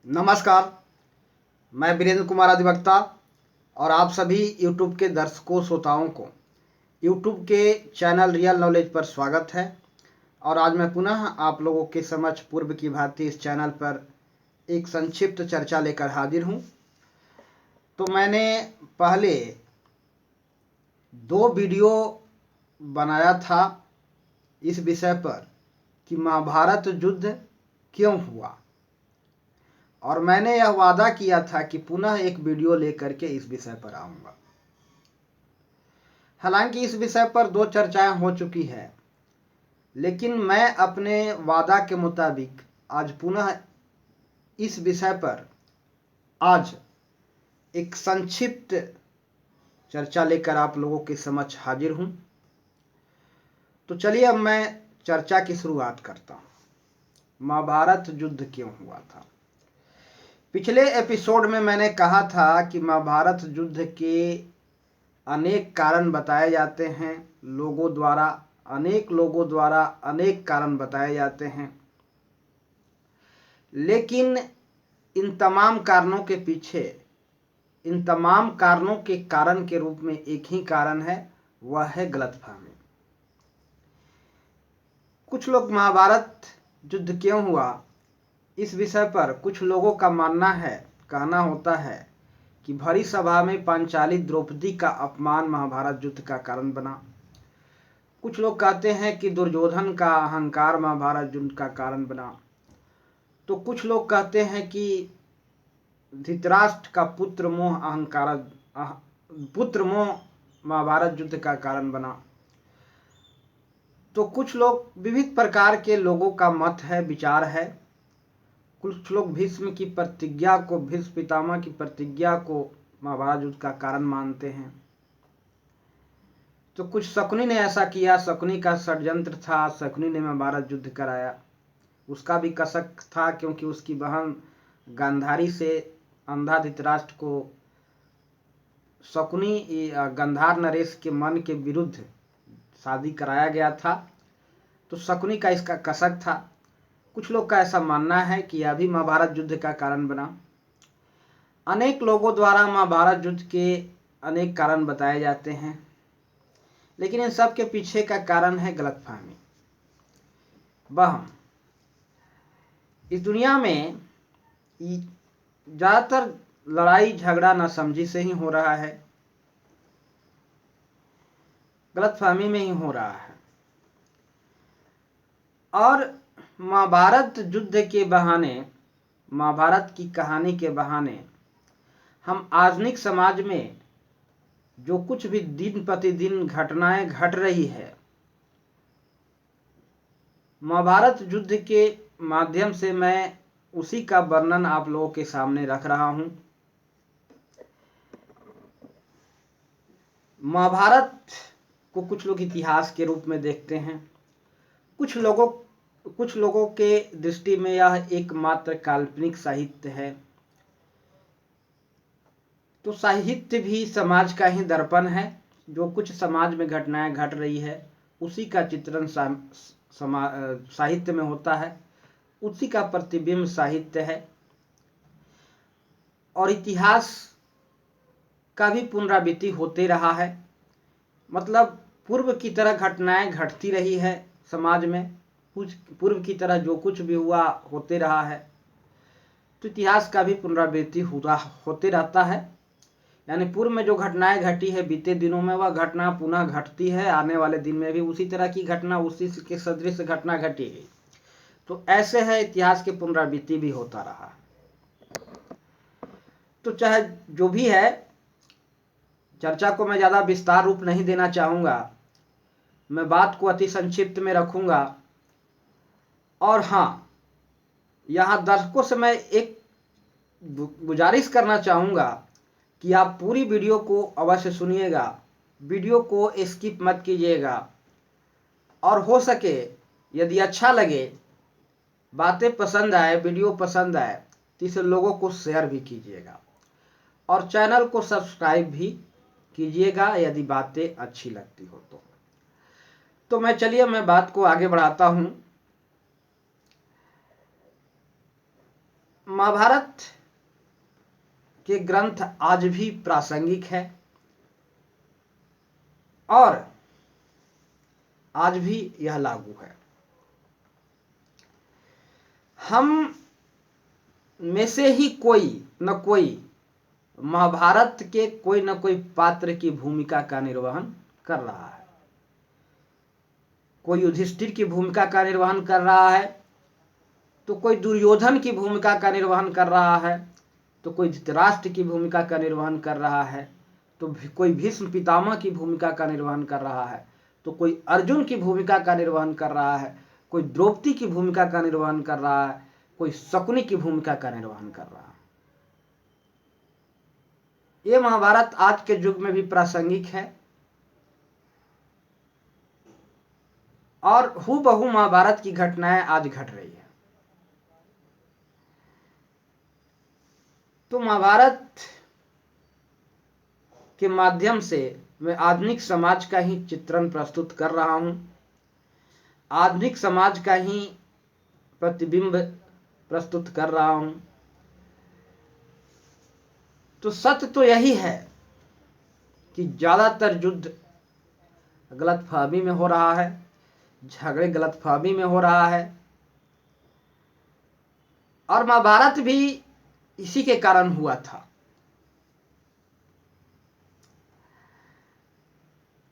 नमस्कार। मैं वीरेंद्र कुमार अधिवक्ता और आप सभी YouTube के दर्शकों श्रोताओं को YouTube के चैनल रियल नॉलेज पर स्वागत है। और आज मैं पुनः आप लोगों के समक्ष पूर्व की भांति इस चैनल पर एक संक्षिप्त चर्चा लेकर हाजिर हूं। तो मैंने पहले 2 वीडियो बनाया था इस विषय पर कि महाभारत युद्ध क्यों हुआ, और मैंने यह वादा किया था कि पुनः एक वीडियो लेकर के इस विषय पर आऊंगा। हालांकि इस विषय पर 2 चर्चाएं हो चुकी है, लेकिन मैं अपने वादा के मुताबिक आज पुनः इस विषय पर आज एक संक्षिप्त चर्चा लेकर आप लोगों के समक्ष हाजिर हूं। तो चलिए अब मैं चर्चा की शुरुआत करता हूं। महाभारत युद्ध क्यों हुआ था। पिछले एपिसोड में मैंने कहा था कि महाभारत युद्ध के अनेक कारण बताए जाते हैं, अनेक लोगों द्वारा अनेक कारण बताए जाते हैं, लेकिन इन तमाम कारणों के पीछे, इन तमाम कारणों के कारण के रूप में एक ही कारण है, वह है गलतफहमी। कुछ लोग महाभारत युद्ध क्यों हुआ इस विषय पर कुछ लोगों का कहना होता है कि भरी सभा में पांचाली द्रौपदी का अपमान महाभारत युद्ध का कारण बना। कुछ लोग कहते हैं कि दुर्योधन का अहंकार महाभारत युद्ध का कारण बना। तो कुछ लोग कहते हैं कि धृतराष्ट्र का पुत्र मोह महाभारत युद्ध का कारण बना। तो कुछ लोग, विविध प्रकार के लोगों का मत है, विचार है। कुछ लोग भीष्म पितामह की प्रतिज्ञा को महाभारत युद्ध का कारण मानते हैं। तो कुछ शकुनी ने ऐसा किया, शकुनी का षड्यंत्र था, शकुनी ने महाभारत युद्ध कराया। उसका भी कसक था, क्योंकि उसकी बहन गांधारी से अंधा धृतराष्ट्र को शकुनी गंधार नरेश के मन के विरुद्ध शादी कराया गया था। तो शकुनी का इसका कसक था। कुछ लोग का ऐसा मानना है कि यह भी महाभारत युद्ध का कारण बना। अनेक लोगों द्वारा महाभारत युद्ध के अनेक कारण बताए जाते हैं, लेकिन इन सब के पीछे का कारण है गलतफहमी, वहम। इस दुनिया में ज्यादातर लड़ाई झगड़ा नासमझी से ही हो रहा है, गलतफहमी में ही हो रहा है। और महाभारत युद्ध के बहाने, महाभारत की कहानी के बहाने हम आधुनिक समाज में जो कुछ भी दिन प्रतिदिन घटनाएं घट रही है, महाभारत युद्ध के माध्यम से मैं उसी का वर्णन आप लोगों के सामने रख रहा हूं। महाभारत को कुछ लोग इतिहास के रूप में देखते हैं। कुछ लोगों के दृष्टि में यह एकमात्र काल्पनिक साहित्य है। तो साहित्य भी समाज का ही दर्पण है। जो कुछ समाज में घटनाएं घट रही है, उसी का चित्रण साहित्य में होता है, उसी का प्रतिबिंब साहित्य है। और इतिहास का भी पुनरावृत्ति होते रहा है। मतलब पूर्व की तरह घटनाएं घटती रही है समाज में, कुछ पूर्व की तरह जो कुछ भी हुआ होते रहा है। तो इतिहास का भी पुनरावृत्ति होते रहता है। यानी पूर्व में जो घटनाएं घटी है बीते दिनों में, वह घटना पुनः घटती है। आने वाले दिन में भी उसी तरह की घटना, उसी के सदृश घटना घटेगी। तो ऐसे है, इतिहास के पुनरावृत्ति भी होता रहा है। तो चाहे जो भी है, चर्चा को मैं ज्यादा विस्तार रूप नहीं देना चाहूंगा। मैं बात को अति संक्षिप्त में रखूंगा। और हाँ, यहां दर्शकों से मैं एक गुजारिश करना चाहूंगा कि आप पूरी वीडियो को अवश्य सुनिएगा, वीडियो को स्किप मत कीजिएगा। और हो सके यदि अच्छा लगे, बातें पसंद आए, वीडियो पसंद आए, तो इसे लोगों को शेयर भी कीजिएगा और चैनल को सब्सक्राइब भी कीजिएगा यदि बातें अच्छी लगती हो तो मैं बात को आगे बढ़ाता हूं। महाभारत के ग्रंथ आज भी प्रासंगिक है और आज भी यह लागू है। हम में से ही कोई न कोई महाभारत के कोई न कोई पात्र की भूमिका का निर्वहन कर रहा है। कोई युधिष्ठिर की भूमिका का निर्वहन कर रहा है, तो कोई दुर्योधन की भूमिका का निर्वहन कर रहा है, तो कोई धृतराष्ट्र की भूमिका का निर्वहन कर रहा है, तो कोई भीष्म पितामह की भूमिका का निर्वहन कर रहा है, तो कोई अर्जुन की भूमिका का निर्वहन कर रहा है, कोई द्रौपदी की भूमिका का निर्वहन कर रहा है, कोई शकुनी की भूमिका का निर्वहन कर रहा है। ये महाभारत आज के युग में भी प्रासंगिक है और हूबहू महाभारत की घटनाएं आज घट रही है। तो महाभारत के माध्यम से मैं आधुनिक समाज का ही चित्रण प्रस्तुत कर रहा हूं, आधुनिक समाज का ही प्रतिबिंब प्रस्तुत कर रहा हूं। तो सत्य तो यही है कि ज्यादातर युद्ध गलतफहमी में हो रहा है, झगड़े गलतफहमी में हो रहा है और महाभारत भी इसी के कारण हुआ था।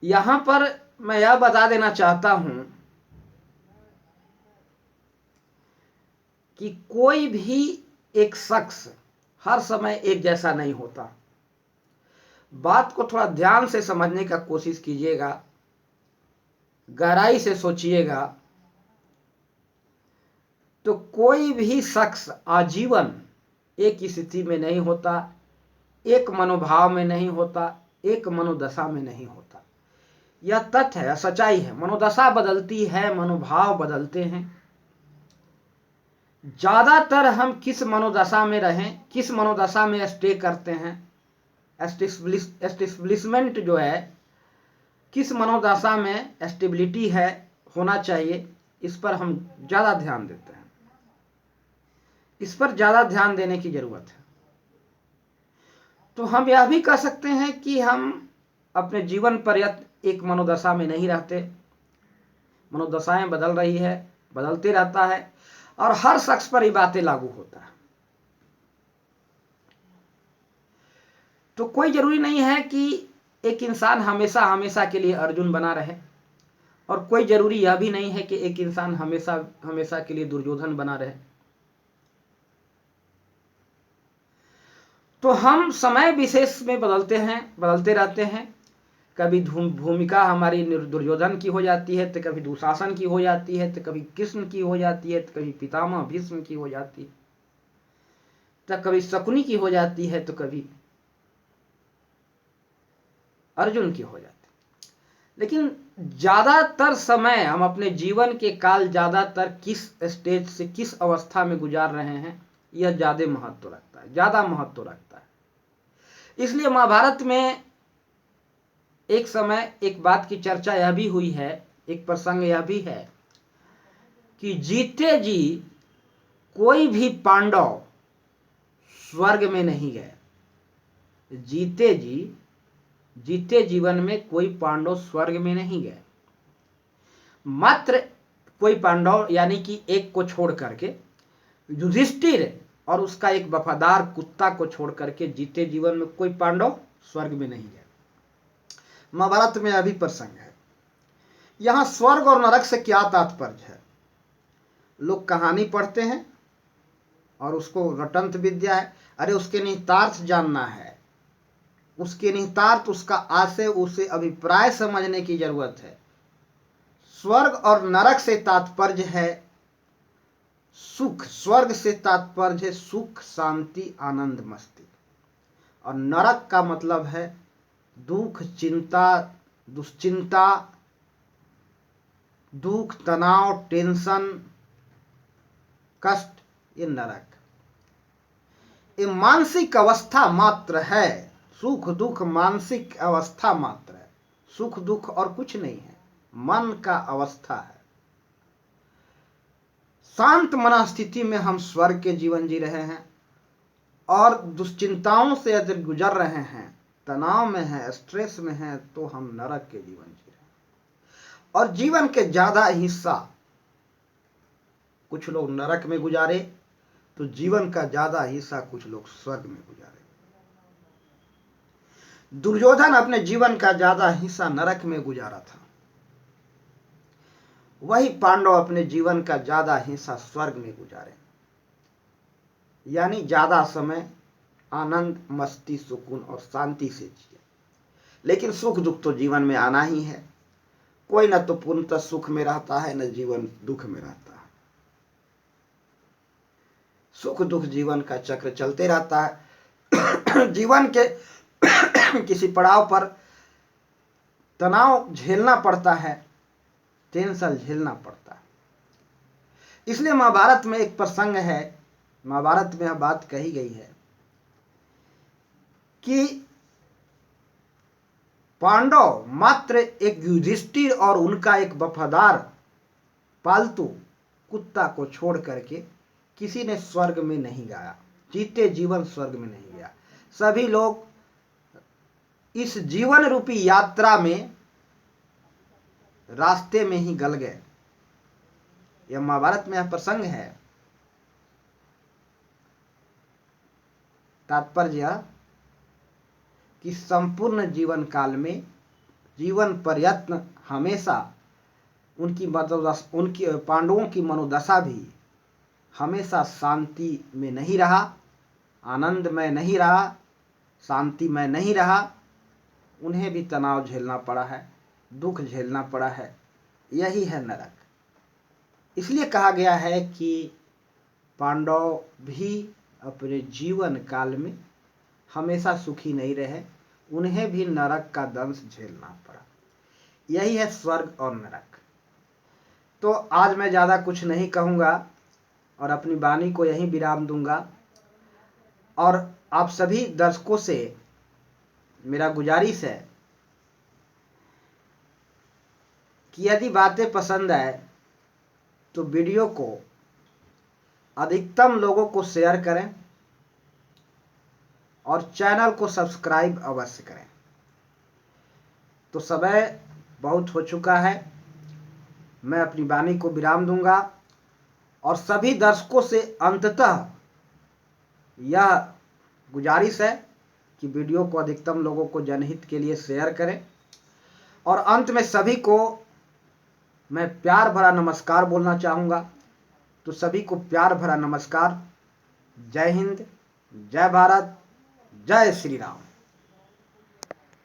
यहां पर मैं यह बता देना चाहता हूं कि कोई भी एक शख्स हर समय एक जैसा नहीं होता। बात को थोड़ा ध्यान से समझने का कोशिश कीजिएगा, गहराई से सोचिएगा। तो कोई भी शख्स आजीवन एक स्थिति में नहीं होता, एक मनोभाव में नहीं होता, एक मनोदशा में नहीं होता। यह तथ्य है, सच्चाई है। मनोदशा बदलती है, मनोभाव बदलते हैं। ज्यादातर हम किस मनोदशा में रहें, किस मनोदशा में स्टे करते हैं, एस्टेब्लिशमेंट जो है, किस मनोदशा में स्टेबिलिटी है होना चाहिए, इस पर हम ज्यादा ध्यान देते हैं। इस पर ज्यादा ध्यान देने की जरूरत है। तो हम यह भी कह सकते हैं कि हम अपने जीवन पर्यंत एक मनोदशा में नहीं रहते। मनोदशाएं बदल रही है, बदलते रहता है और हर शख्स पर ये बातें लागू होता है। तो कोई जरूरी नहीं है कि एक इंसान हमेशा हमेशा के लिए अर्जुन बना रहे और कोई जरूरी यह भी नहीं है कि एक इंसान हमेशा हमेशा के लिए दुर्योधन बना रहे। तो हम समय विशेष में बदलते हैं, बदलते रहते हैं। कभी भूमिका हमारी दुर्योधन की हो जाती है, तो कभी दुशासन की हो जाती है, तो कभी कृष्ण की हो जाती है, तो कभी पितामह भीष्म की हो जाती है, तो कभी शकुनी की हो जाती है, तो कभी अर्जुन की हो जाती है। लेकिन ज्यादातर समय हम अपने जीवन के काल ज्यादातर किस स्टेज से, किस अवस्था में गुजार रहे हैं, यह ज्यादा महत्व रखता है, ज्यादा महत्व रखता है। इसलिए महाभारत में एक समय एक बात की चर्चा यह भी हुई है, एक प्रसंग यह भी है कि जीते जी कोई भी पांडव स्वर्ग में नहीं गए। जीते जीवन में कोई पांडव स्वर्ग में नहीं गए। मात्र कोई पांडव यानी कि एक को छोड़ करके, युधिष्ठिर और उसका एक वफादार कुत्ता को छोड़ करके जीते जीवन में कोई पांडव स्वर्ग में नहीं गए। महाभारत में अभी प्रसंग है। यहां स्वर्ग और नरक से क्या तात्पर्य है? लोग कहानी पढ़ते हैं और उसको रटंत विद्या है, अरे उसके निहितार्थ जानना है, उसके निहितार्थ, उसका आशय, उसे अभिप्राय समझने की जरूरत है। स्वर्ग और नरक से तात्पर्य है सुख, स्वर्ग से तात्पर्य है सुख, शांति, आनंद, मस्ती। और नरक का मतलब है दुख, चिंता, दुश्चिंता, दुख, तनाव, टेंशन, कष्ट। ये नरक, ये मानसिक अवस्था मात्र है। सुख दुख मानसिक अवस्था मात्र है, सुख दुख और कुछ नहीं है, मन का अवस्था है। शांत मनस्थिति में हम स्वर्ग के जीवन जी रहे हैं, और दुश्चिंताओं से यदि गुजर रहे हैं, तनाव में हैं, स्ट्रेस में हैं, तो हम नरक के जीवन जी रहे हैं। और जीवन के ज्यादा हिस्सा कुछ लोग नरक में गुजारे, तो जीवन का ज्यादा हिस्सा कुछ लोग स्वर्ग में गुजारे। दुर्योधन अपने जीवन का ज्यादा हिस्सा नरक में गुजारा था, वही पांडव अपने जीवन का ज्यादा हिस्सा स्वर्ग में गुजारे, यानी ज्यादा समय आनंद, मस्ती, सुकून और शांति से जिए। लेकिन सुख दुख तो जीवन में आना ही है, कोई न तो पूर्णतः सुख में रहता है, न जीवन दुख में रहता है। सुख दुख जीवन का चक्र चलते रहता है। जीवन के किसी पड़ाव पर तनाव झेलना पड़ता है, टेंशन झेलना पड़ता है। इसलिए महाभारत में एक प्रसंग है, महाभारत में यह बात कही गई है कि पांडव मात्र एक युधिष्ठिर और उनका एक वफादार पालतू कुत्ता को छोड़ करके किसी ने स्वर्ग में नहीं गया, जीते जीवन स्वर्ग में नहीं गया। सभी लोग इस जीवन रूपी यात्रा में रास्ते में ही गल गए। यह महाभारत में यह प्रसंग है। तात्पर्य कि संपूर्ण जीवन काल में, जीवन प्रयत्न हमेशा उनकी पांडवों की मनोदशा भी हमेशा शांति में नहीं रहा, आनंद में नहीं रहा, शांति में नहीं रहा। उन्हें भी तनाव झेलना पड़ा है, दुख झेलना पड़ा है। यही है नरक। इसलिए कहा गया है कि पांडव भी अपने जीवन काल में हमेशा सुखी नहीं रहे, उन्हें भी नरक का दंश झेलना पड़ा। यही है स्वर्ग और नरक। तो आज मैं ज़्यादा कुछ नहीं कहूँगा और अपनी वाणी को यहीं विराम दूंगा। और आप सभी दर्शकों से मेरा गुजारिश है कि यदि बातें पसंद आए तो वीडियो को अधिकतम लोगों को शेयर करें और चैनल को सब्सक्राइब अवश्य करें। तो समय बहुत हो चुका है, मैं अपनी वाणी को विराम दूंगा और सभी दर्शकों से अंततः यह गुजारिश है कि वीडियो को अधिकतम लोगों को जनहित के लिए शेयर करें। और अंत में सभी को मैं प्यार भरा नमस्कार बोलना चाहूँगा। तो सभी को प्यार भरा नमस्कार। जय हिंद, जय भारत, जय श्री राम।